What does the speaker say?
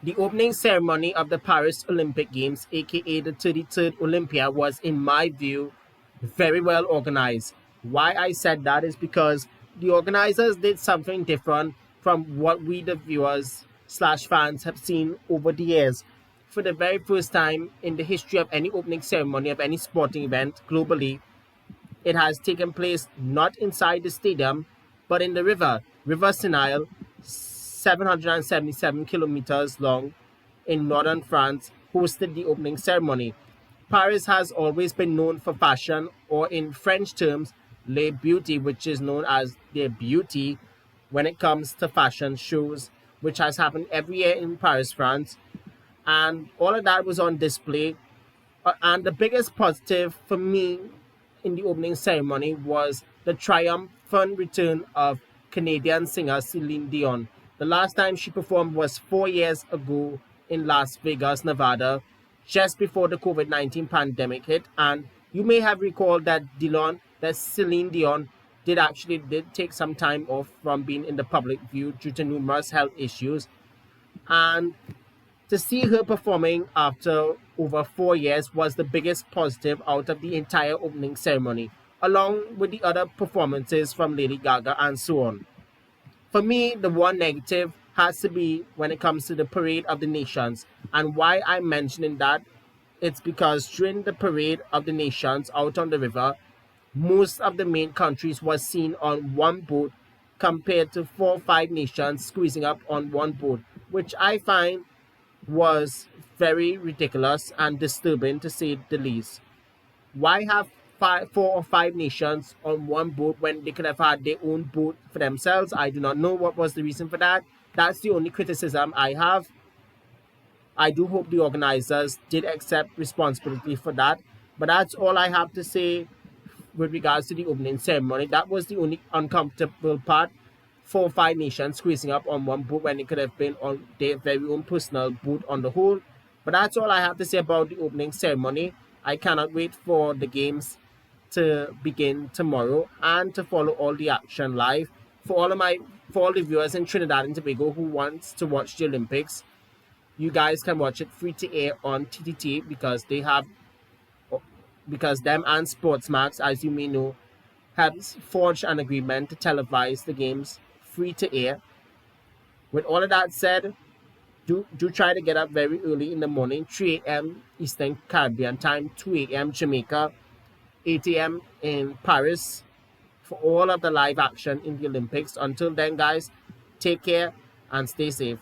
The opening ceremony of the Paris Olympic Games, aka the 33rd Olympia, was, in my view, very well organized. Why I said that is because the organizers did something different from what we, the viewers slash fans, have seen over the years. For the very first time in the history of any opening ceremony of any sporting event globally, it has taken place not inside the stadium, but in the River Sinai, 777 kilometers long in northern France, hosted the opening ceremony. Paris has always been known for fashion, or in French terms, Le Beauty, which is known as their beauty when it comes to fashion shows, which has happened every year in Paris, France. And all of that was on display. And the biggest positive for me in the opening ceremony was the triumphant return of Canadian singer Celine Dion. The last time she performed was 4 years ago in Las Vegas, Nevada, just before the COVID-19 pandemic hit. And you may have recalled that Celine Dion did take some time off from being in the public view due to numerous health issues. And to see her performing after over 4 years was the biggest positive out of the entire opening ceremony, along with the other performances from Lady Gaga and so on. For me, the one negative has to be when it comes to the Parade of the Nations. And why I'm mentioning that, it's because during the Parade of the Nations out on the river, most of the main countries was seen on one boat compared to 4 or 5 nations squeezing up on one boat, which I find was very ridiculous and disturbing to say the least. Why have 4 or 5 nations on one boat when they could have had their own boat for themselves? I do not know what was the reason for that. That's the only criticism I have. I do hope the organizers did accept responsibility for that. But that's all I have to say with regards to the opening ceremony. That was the only uncomfortable part. 4 or 5 nations squeezing up on one boat when it could have been on their very own personal boat on the whole. But that's all I have to say about the opening ceremony. I cannot wait for the games to begin tomorrow and to follow all the action live. For all the viewers in Trinidad and Tobago who wants to watch the Olympics, you guys can watch it free to air on TTT because them and Sportsmax, as you may know, have forged an agreement to televise the games free to air. With all of that said, do try to get up very early in the morning, 3 a.m. Eastern Caribbean time, 2 a.m. Jamaica, 8 a.m. in Paris for all of the live action in the Olympics. Until then, guys, take care and stay safe.